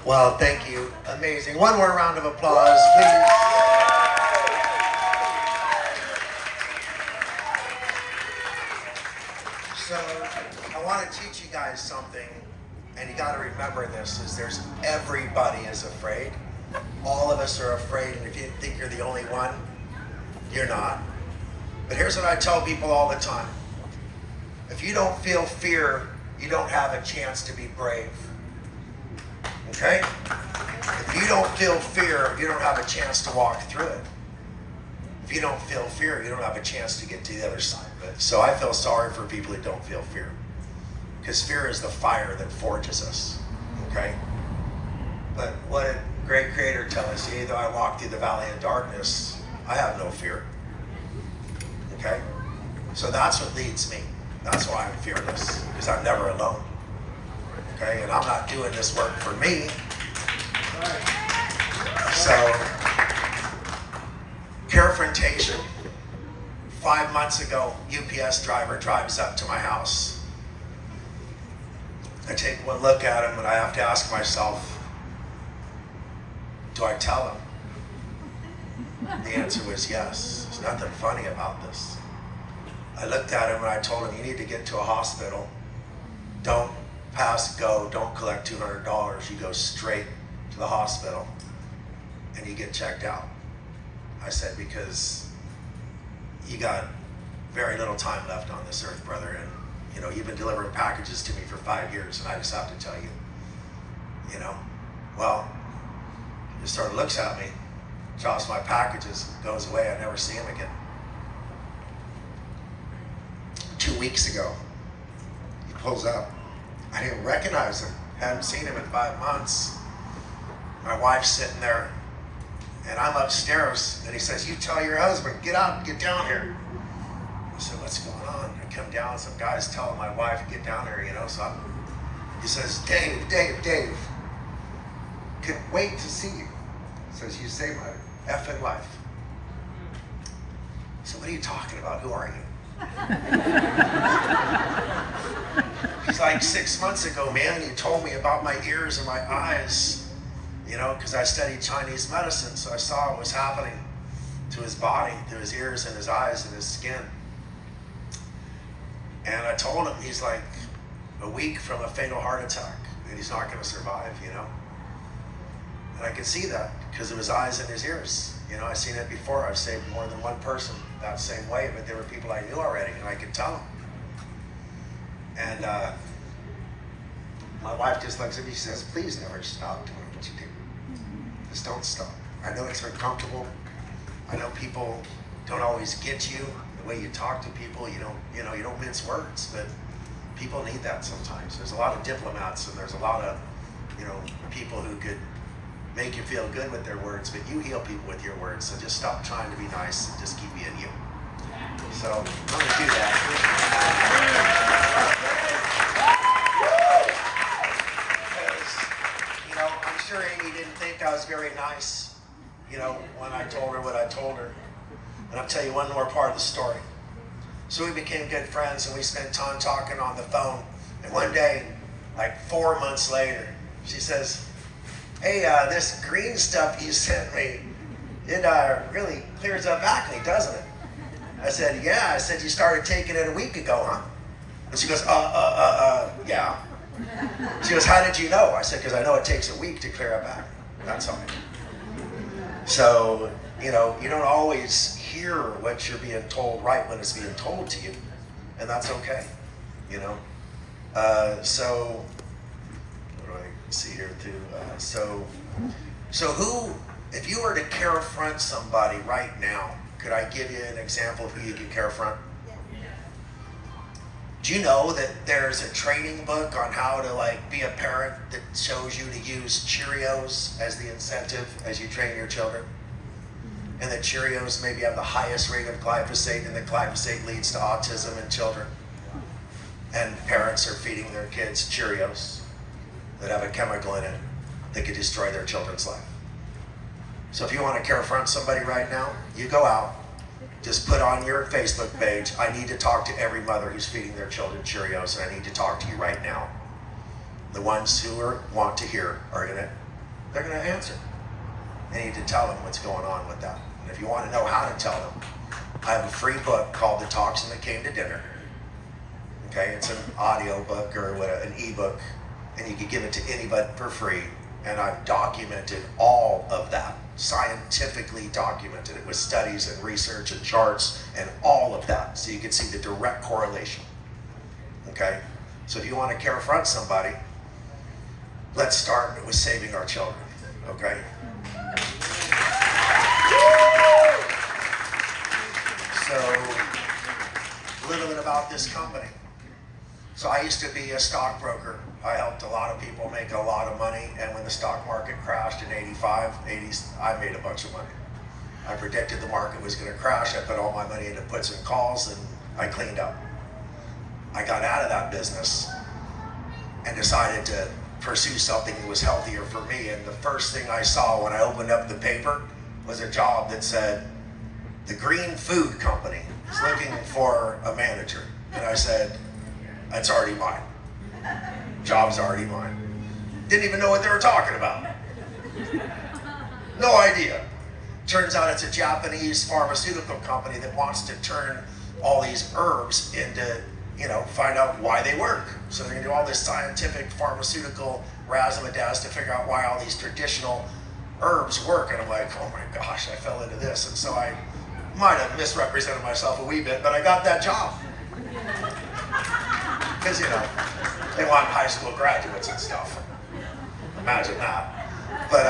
Well, thank you. Amazing. One more round of applause, please. So, I want to teach you guys something, and you got to remember this, is everybody is afraid. All of us are afraid, and if you think you're the only one, you're not. But here's what I tell people all the time. If you don't feel fear, you don't have a chance to be brave. Okay? If you don't feel fear, you don't have a chance to walk through it. If you don't feel fear, you don't have a chance to get to the other side of it. So I feel sorry for people who don't feel fear. Because fear is the fire that forges us. Okay? But what did great Creator tell us? Yea, though I walk through the valley of darkness, I have no fear. Okay? So that's what leads me. That's why I'm fearless. Because I'm never alone. Okay? And I'm not doing this work for me. So, confrontation. 5 months ago, UPS driver drives up to my house. I take one look at him and I have to ask myself, do I tell him? The answer was yes. There's nothing funny about this. I looked at him and I told him, you need to get to a hospital. Don't pass go, don't collect $200. You go straight to the hospital and you get checked out. I said, because you got very little time left on this earth, brother, and you've been delivering packages to me for 5 years, and I just have to tell you, well, he sort of looks at me, drops my packages, goes away. I never see him again. 2 weeks ago, he pulls up. I didn't recognize him. Hadn't seen him in 5 months. My wife's sitting there, and I'm upstairs, and he says, you tell your husband, get out, get down here. I said, what's going on? I come down, some guy's telling my wife, get down here, so he says, Dave, can't wait to see you. He says, you saved my effing life. So what are you talking about? Who are you? He's like, 6 months ago, man, you told me about my ears and my eyes, because I studied Chinese medicine, so I saw what was happening to his body, to his ears and his eyes and his skin. And I told him he's like a week from a fatal heart attack, and he's not going to survive, And I could see that because of his eyes and his ears. I've seen it before. I've saved more than one person that same way, but there were people I knew already, and I could tell them. And my wife just looks at me, she says, please never stop doing what you do. Just don't stop. I know it's uncomfortable. I know people don't always get you, the way you talk to people. You don't mince words, but people need that sometimes. There's a lot of diplomats, and there's a lot of, people who could make you feel good with their words, but you heal people with your words. So just stop trying to be nice and just keep being you. So I'm going to do that. Because, I'm sure Amy didn't think I was very nice, when I told her what I told her. And I'll tell you one more part of the story. So we became good friends, and we spent time talking on the phone. And one day, like 4 months later, she says, hey, this green stuff you sent me, it really clears up acne, doesn't it? I said, yeah. I said, you started taking it a week ago, huh? And she goes, yeah. She goes, how did you know? I said, because I know it takes a week to clear up acne. That's all. So, you don't always hear what you're being told right when it's being told to you, and that's okay, So, what do I see here too? So who, if you were to confront somebody right now, could I give you an example of who you could confront? Do you know that there's a training book on how to be a parent that shows you to use Cheerios as the incentive as you train your children? And that Cheerios maybe have the highest rate of glyphosate, and that glyphosate leads to autism in children. And parents are feeding their kids Cheerios that have a chemical in it that could destroy their children's life. So if you want to confront somebody right now, you go out, just put on your Facebook page, I need to talk to every mother who's feeding their children Cheerios, and I need to talk to you right now. The ones who want to hear are going to They're going to answer. You need to tell them what's going on with that. And if you want to know how to tell them, I have a free book called The Toxin That Came to Dinner. Okay, it's an audio book or an ebook, and you can give it to anybody for free. And I've documented all of that, scientifically documented it with studies and research and charts and all of that, so you can see the direct correlation. Okay, so if you want to confront somebody, let's start with saving our children. Okay. So, a little bit about this company. So I used to be a stockbroker. I helped a lot of people make a lot of money, and when the stock market crashed in 85, 80s, I made a bunch of money. I predicted the market was going to crash. I put all my money into puts and calls, and I cleaned up. I got out of that business and decided to pursue something that was healthier for me. And the first thing I saw when I opened up the paper was a job that said, the Green Food Company is looking for a manager. And I said, that's already mine. Job's already mine. Didn't even know what they were talking about. No idea. Turns out it's a Japanese pharmaceutical company that wants to turn all these herbs into, find out why they work. So they're gonna do all this scientific pharmaceutical razzmatazz to figure out why all these traditional herbs work. And I'm like, oh my gosh, I fell into this. And so I might have misrepresented myself a wee bit, but I got that job. Because, they want high school graduates and stuff. Imagine that. But,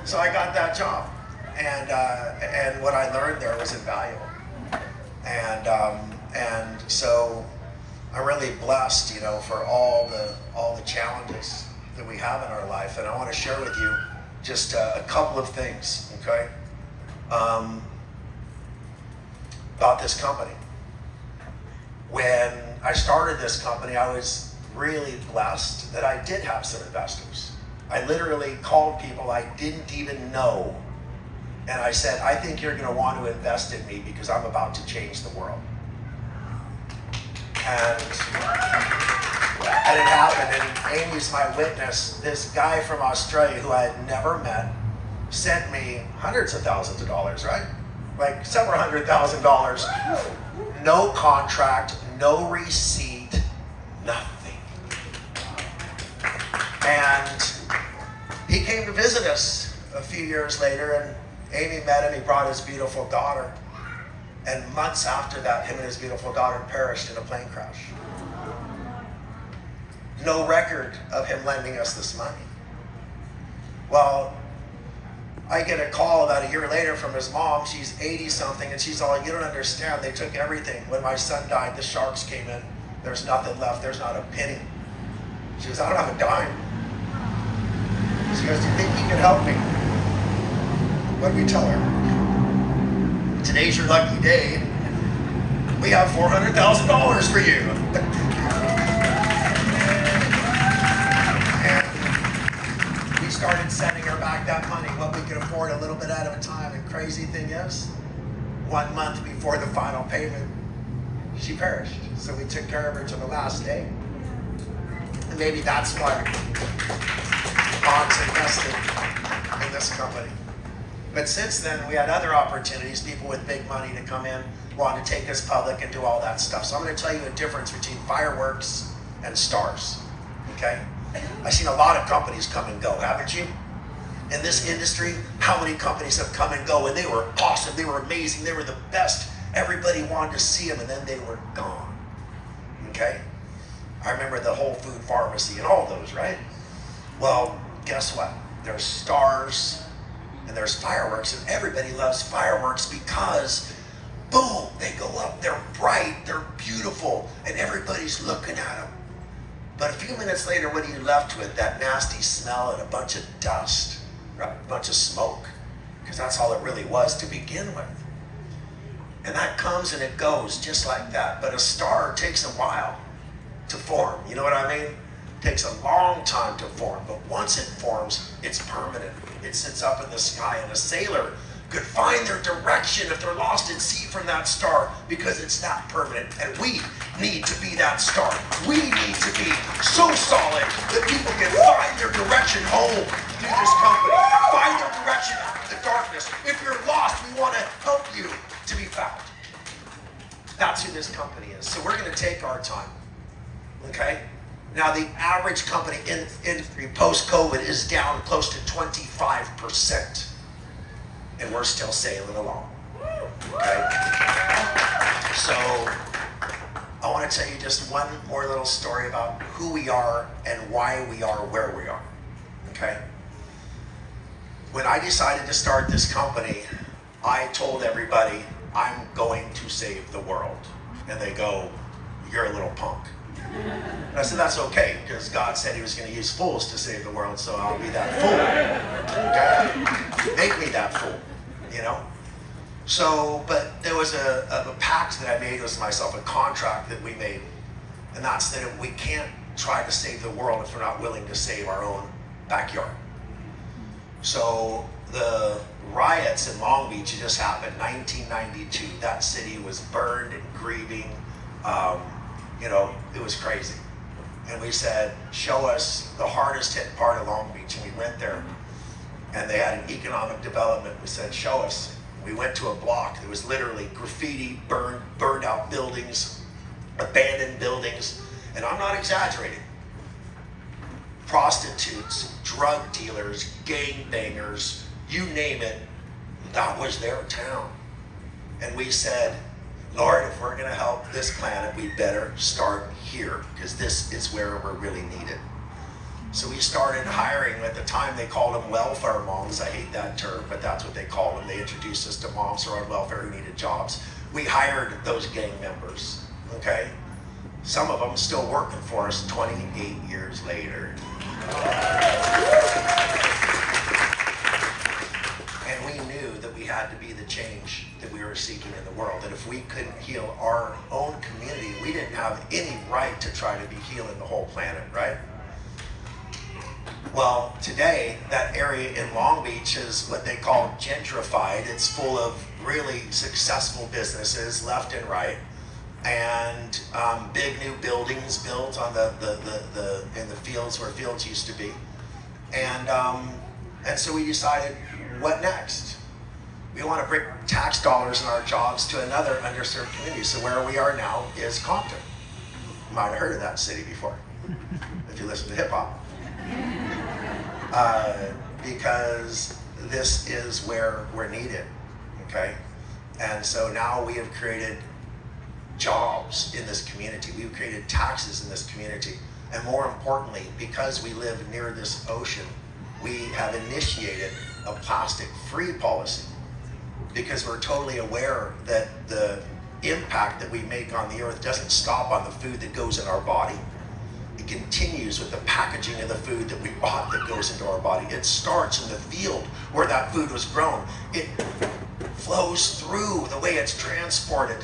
so I got that job. And what I learned there was invaluable. And so I'm really blessed, for all the challenges that we have in our life. And I want to share with you just a couple of things, okay? About this company. When I started this company, I was really blessed that I did have some investors. I literally called people I didn't even know, and I said, I think you're going to want to invest in me because I'm about to change the world. And it happened, and Amy's my witness. This guy from Australia who I had never met sent me hundreds of thousands of dollars, right? Like several $100,000, no contract, no receipt, nothing. And he came to visit us a few years later, and Amy met him. He brought his beautiful daughter. And months after that, him and his beautiful daughter perished in a plane crash. No record of him lending us this money. Well, I get a call about a year later from his mom. She's 80-something, and she's all, you don't understand. They took everything. When my son died, the sharks came in. There's nothing left. There's not a penny. She goes, I don't have a dime. She goes, do you think you can help me? What did we tell her? Today's your lucky day. We have $400,000 for you. And we started sending her back that money, what we could afford, a little bit at a time. And crazy thing is, 1 month before the final payment, she perished. So we took care of her to the last day. And maybe that's why God's invested in this company. But since then, we had other opportunities, people with big money to come in, want to take us public and do all that stuff. So I'm going to tell you the difference between fireworks and stars, okay? I've seen a lot of companies come and go, haven't you? In this industry, how many companies have come and go, and they were awesome, they were amazing, they were the best. Everybody wanted to see them, and then they were gone, okay? I remember the Whole Food Pharmacy and all those, right? Well, guess what? There's stars, and there's fireworks, and everybody loves fireworks because, boom, they go up, they're bright, they're beautiful, and everybody's looking at them. But a few minutes later, what are you left with? That nasty smell and a bunch of dust, right? A bunch of smoke, because that's all it really was to begin with. And that comes and it goes just like that. But a star takes a while to form. You know what I mean? It takes a long time to form, but once it forms, it's permanent. It sits up in the sky, and a sailor could find their direction if they're lost and see from that star, because it's that permanent. And we need to be that star. We need to be so solid that people can find their direction home through this company. Find their direction out of the darkness. If you're lost, we want to help you to be found. That's who this company is. So we're going to take our time. Okay? Now the average company industry post-COVID is down close to 25%. And we're still sailing along. Okay? So I want to tell you just one more little story about who we are and why we are where we are. Okay? When I decided to start this company, I told everybody, I'm going to save the world. And they go, you're a little punk. And I said, that's okay, because God said he was going to use fools to save the world, so I'll be that fool. Okay? Make me that fool, you know? So, but there was a pact that I made with myself, a contract that we made, and that's that we can't try to save the world if we're not willing to save our own backyard. So the riots in Long Beach just happened, 1992. That city was burned and grieving. You know, it was crazy. And we said, show us the hardest hit part of Long Beach. And we went there, and they had an economic development. We said, show us. We went to a block that was literally graffiti, burned out buildings, abandoned buildings. And I'm not exaggerating. Prostitutes, drug dealers, gangbangers, you name it, that was their town. And we said, Lord, if we're going to help this planet, we better start here, because this is where we're really needed. So we started hiring. At the time, they called them welfare moms. I hate that term, but that's what they called them. They introduced us to moms who are on welfare who needed jobs. We hired those gang members, okay? Some of them still working for us 28 years later. And we knew that we had to be the change that we were seeking in the world, that if we couldn't heal our own community, we didn't have any right to try to be healing the whole planet, right? Well, today, that area in Long Beach is what they call gentrified. It's full of really successful businesses, left and right, and big new buildings built on in the fields where fields used to be. And so we decided, what next? We want to bring tax dollars and our jobs to another underserved community. So where we are now is Compton. You might have heard of that city before, if you listen to hip hop. Because this is where we're needed, okay? And so now we have created jobs in this community. We've created taxes in this community. And more importantly, because we live near this ocean, we have initiated a plastic-free policy, because we're totally aware that the impact that we make on the earth doesn't stop on the food that goes in our body. It continues with the packaging of the food that we bought that goes into our body. It starts in the field where that food was grown. It flows through the way it's transported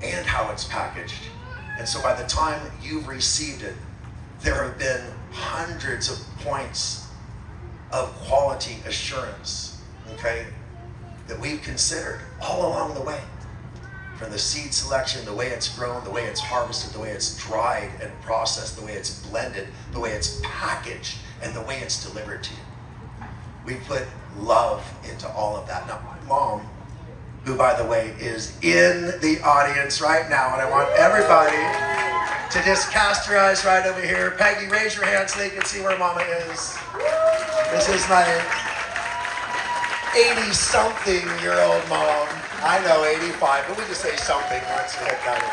and how it's packaged. And so by the time you've received it, there have been hundreds of points of quality assurance, okay, that we've considered all along the way. From the seed selection, the way it's grown, the way it's harvested, the way it's dried and processed, the way it's blended, the way it's packaged, and the way it's delivered to you. We put love into all of that. Now, my mom, who, by the way, is in the audience right now, and I want everybody to just cast your eyes right over here. Peggy, raise your hand so they can see where Mama is. This is my 80-something-year-old mom. I know 85, but we just say something once we hit that.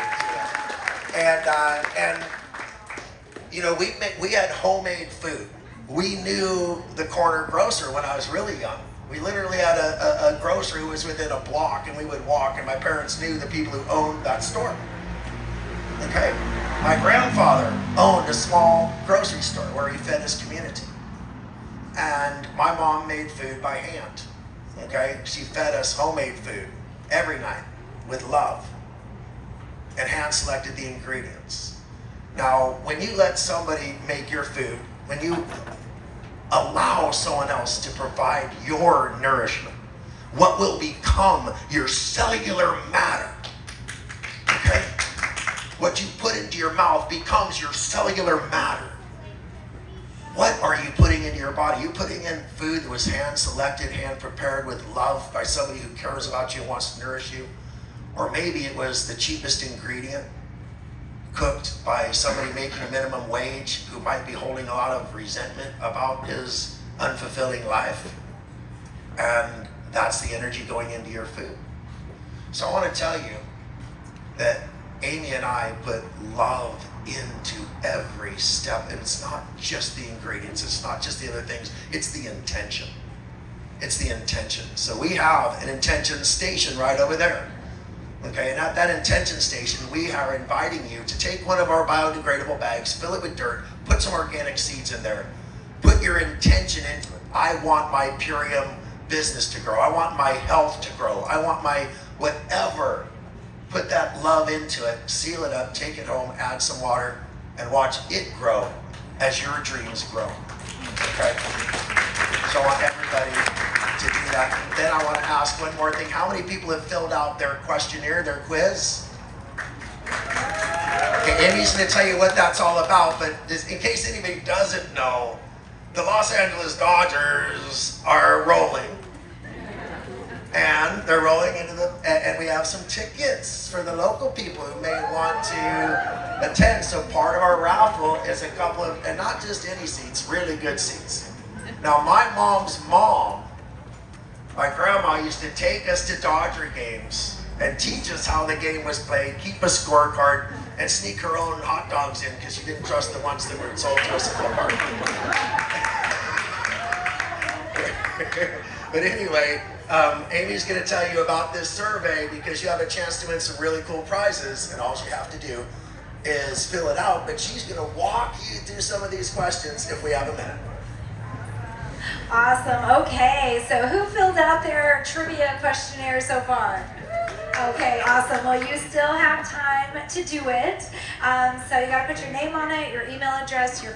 And you know, we had homemade food. We knew the corner grocer when I was really young. We literally had a grocery who was within a block, and we would walk, and my parents knew the people who owned that store. Okay? My grandfather owned a small grocery store where he fed his community. And my mom made food by hand. Okay? She fed us homemade food every night with love and hand-selected the ingredients. Now, when you let somebody make your food, when you allow someone else to provide your nourishment, what will become your cellular matter. Okay? What you put into your mouth becomes your cellular matter. What are you putting into your body? You putting in food that was hand-selected, hand-prepared with love by somebody who cares about you and wants to nourish you? Or maybe it was the cheapest ingredient cooked by somebody making a minimum wage who might be holding a lot of resentment about his unfulfilling life. And that's the energy going into your food. So I want to tell you that Amy and I put love into every step. And it's not just the ingredients. It's not just the other things. It's the intention. It's the intention. So we have an intention station right over there. Okay, and at that intention station, we are inviting you to take one of our biodegradable bags, fill it with dirt, put some organic seeds in there, put your intention into it. I want my Purium business to grow. I want my health to grow. I want my whatever. Put that love into it, seal it up, take it home, add some water, and watch it grow as your dreams grow. Okay? So I want everybody to do that. Then I want to ask one more thing. How many people have filled out their questionnaire, their quiz? Okay, Amy's going to tell you what that's all about, but in case anybody doesn't know, the Los Angeles Dodgers are rolling. And they're rolling into and we have some tickets for the local people who may want to attend. So part of our raffle is a couple of, and not just any seats, really good seats. Now my mom's mom, my grandma used to take us to Dodger games and teach us how the game was played, keep a scorecard, and sneak her own hot dogs in because she didn't trust the ones that were sold to us at the park. But anyway, Amy's going to tell you about this survey because you have a chance to win some really cool prizes, and all you have to do is fill it out. But she's going to walk you through some of these questions if we have a minute. Awesome. Okay, so who filled out their trivia questionnaire so far? Okay, awesome. Well, you still have time to do it. So you got to put your name on it, your email address, your